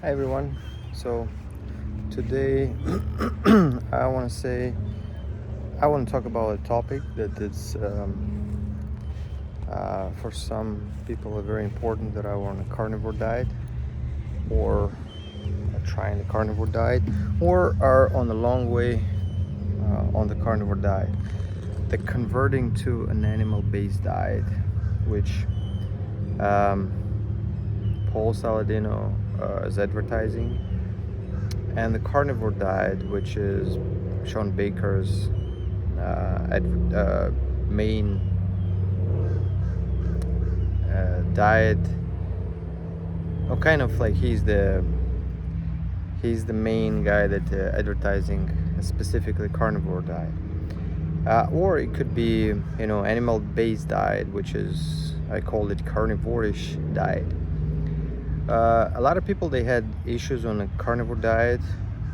Hi everyone. So today I want to talk about a topic that is for some people very important, that are on a carnivore diet or are trying the carnivore diet or are on a long way on the carnivore diet. The converting to an animal-based diet, which um, Paul Saladino is advertising, and the carnivore diet, which is Sean Baker's main diet, or kind of like he's the main guy that advertising specifically carnivore diet, or it could be animal-based diet, which is, I call it, carnivore-ish diet. A lot of people, they had issues on a carnivore diet,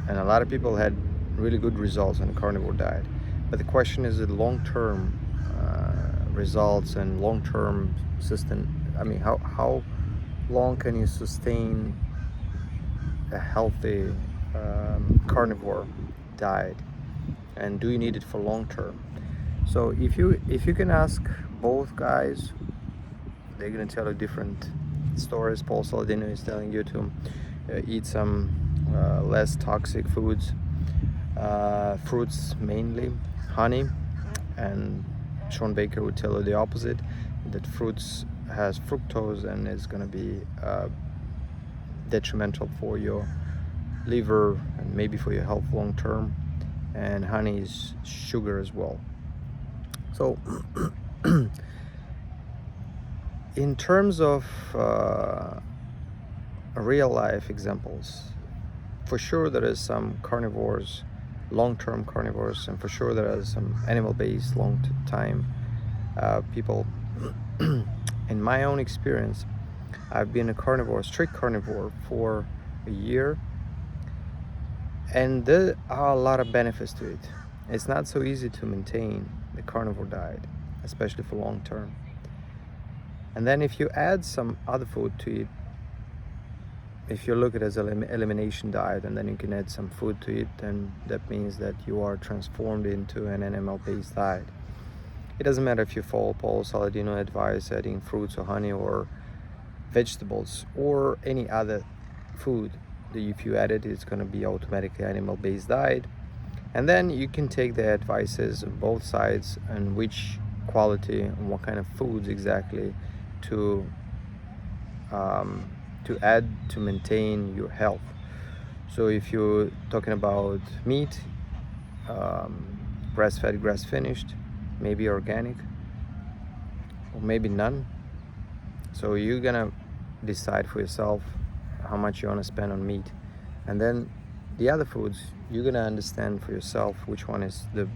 and a lot of people had really good results on a carnivore diet. But the question is the long-term results and long-term system. I mean, how long can you sustain a healthy carnivore diet, and do you need it for long term? So if you can ask both guys, they're gonna tell you different stories. Paul Saladino is telling you to eat some less toxic foods, fruits mainly, honey, and Sean Baker would tell you the opposite, that fruits has fructose and is going to be detrimental for your liver and maybe for your health long term, and honey is sugar as well. So in terms of real life examples, for sure there is some carnivores, long-term carnivores, and for sure there is some animal-based long-time people. In my own experience, I've been a carnivore, strict carnivore, for a year, and there are a lot of benefits to it. It's not so easy to maintain the carnivore diet, especially for long term. And then if you add some other food to it, if you look at it as an elimination diet, and then you can add some food to it, then that means that you are transformed into an animal-based diet. It doesn't matter if you follow Paul Saladino advice, adding fruits or honey or vegetables or any other food. If you add it, it's going to be automatically animal-based diet. And then you can take the advices on both sides and which quality and what kind of foods exactly to add to maintain your health. So if you're talking about meat, grass-fed, grass-finished, maybe organic, or maybe none. So you're gonna decide for yourself how much you want to spend on meat, and then the other foods, you're gonna understand for yourself which one is the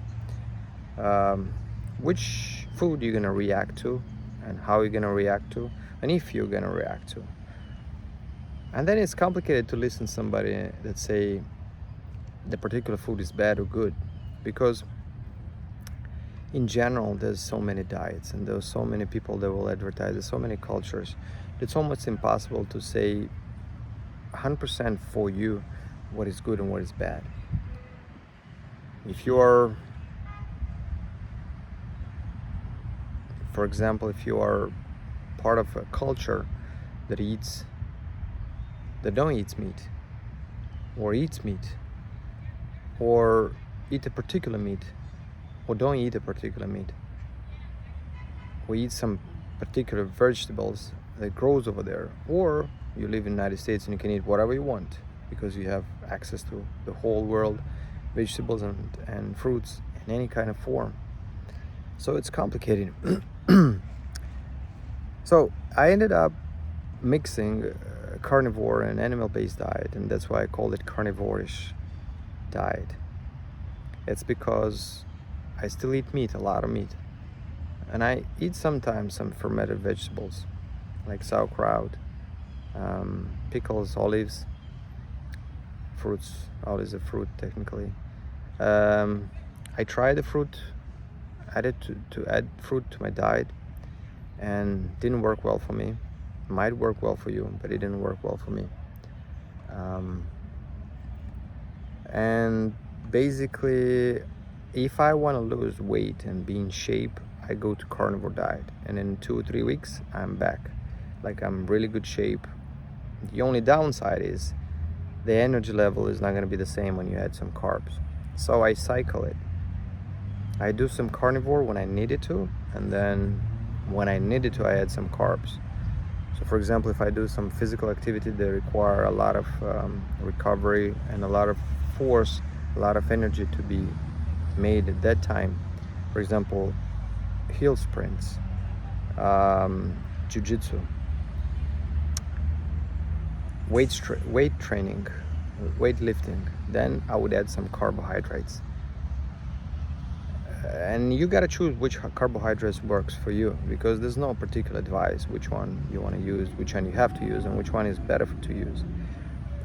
which food you're gonna react to, and how you're gonna react to, and if you're gonna react to. And then it's complicated to listen to somebody that say the particular food is bad or good, because in general there's so many diets and there's so many people that will advertise, there's so many cultures, it's almost impossible to say 100% for you what is good and what is bad. If you are, for example, if you are part of a culture that don't eat meat, or eats meat, or eat a particular meat, or don't eat a particular meat, or eat some particular vegetables that grows over there, or you live in the United States and you can eat whatever you want because you have access to the whole world, vegetables and fruits in any kind of form. So it's complicated. So I ended up mixing carnivore and animal-based diet, and that's why I called it carnivore-ish diet. It's because I still eat meat, a lot of meat, and I eat sometimes some fermented vegetables like sauerkraut, pickles, olives, fruits. Olives are fruit technically. I tried the fruit, added to add fruit to my diet, and didn't work well for me. Might work well for you, but it didn't work well for me. And basically, if I want to lose weight and be in shape, I go to carnivore diet, and in 2 or 3 weeks I'm back, like I'm really good shape. The only downside is the energy level is not going to be the same when you add some carbs, so I cycle it. I do some carnivore when I needed to, and then when I needed to, I add some carbs. So for example, if I do some physical activity that require a lot of recovery and a lot of force, a lot of energy to be made at that time, for example, hill sprints, jiu-jitsu, weight training, weightlifting, then I would add some carbohydrates. And you gotta choose which carbohydrates works for you, because there's no particular advice which one you want to use, which one you have to use, and which one is better to use.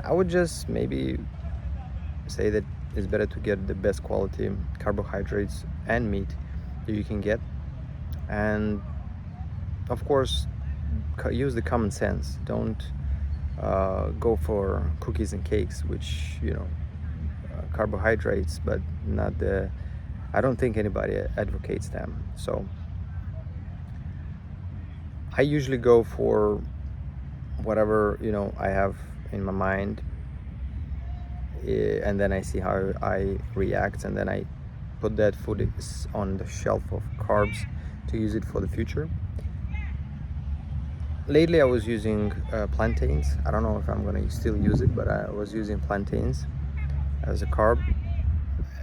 I would just maybe say that it's better to get the best quality carbohydrates and meat that you can get, and of course use the common sense. Don't go for cookies and cakes, which carbohydrates, but not the I don't think anybody advocates them. So I usually go for whatever I have in my mind, and then I see how I react, and then I put that food on the shelf of carbs to use it for the future. Lately I was using plantains. I don't know if I'm gonna still use it, but I was using plantains as a carb,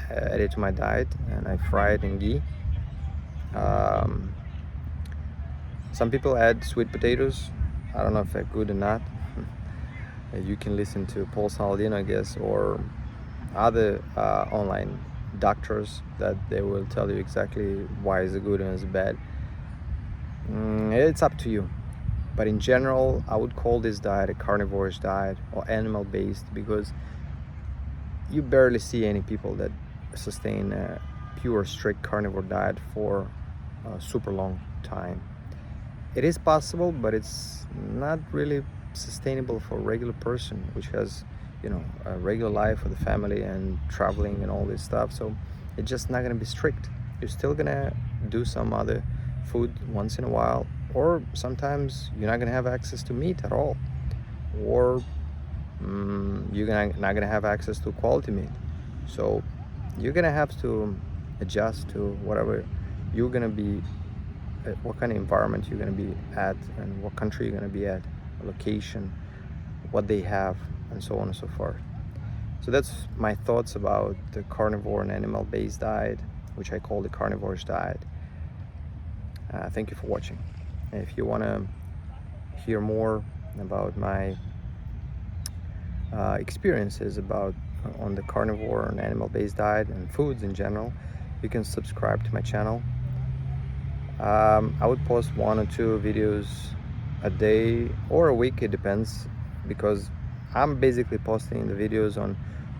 added to my diet, and I fry it in ghee. Some people add sweet potatoes. I don't know if they're good or not. You can listen to Paul Saladino, I guess, or other online doctors that they will tell you exactly why is it good and is it bad. It's up to you. But in general, I would call this diet a carnivorous diet or animal-based, because you barely see any people that sustain a pure, strict carnivore diet for a super long time. It is possible, but it's not really sustainable for a regular person, which has a regular life with a family and traveling and all this stuff. So it's just not going to be strict. You're still going to do some other food once in a while, or sometimes you're not going to have access to meat at all, or you're not going to have access to quality meat. So you're going to have to adjust to whatever you're going to be, what kind of environment you're going to be at, and what country you're going to be at, location, what they have, and so on and so forth. So that's my thoughts about the carnivore and animal-based diet, which I call the carnivorous diet. Thank you for watching. If you want to hear more about my experiences on the carnivore and animal-based diet and foods in general, you can subscribe to my channel. I would post 1 or 2 videos a day or a week, it depends, because I'm basically posting the videos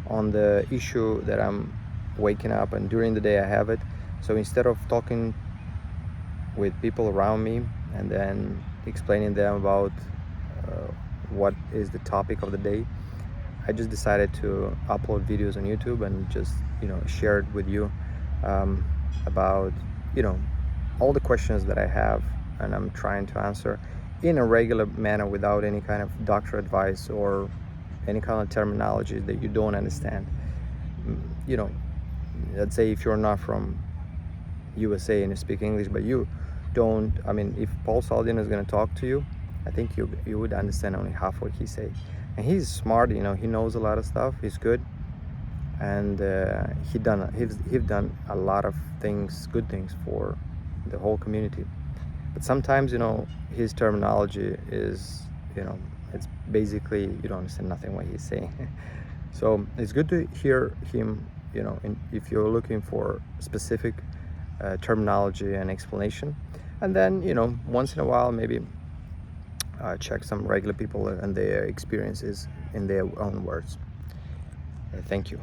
on the issue that I'm waking up, and during the day I have it. So instead of talking with people around me and then explaining them about what is the topic of the day, I just decided to upload videos on YouTube and just share it with you about all the questions that I have, and I'm trying to answer in a regular manner without any kind of doctor advice or any kind of terminology that you don't understand. Let's say if you're not from USA and you speak English, but you don't, if Paul Saladino is going to talk to you, I think you would understand only half what he say. And he's smart, he knows a lot of stuff, he's good, and he's done a lot of things, good things for the whole community. But sometimes his terminology is it's basically you don't understand nothing what he's saying. So it's good to hear him if you're looking for specific terminology and explanation, and then once in a while maybe check some regular people and their experiences in their own words. Thank you.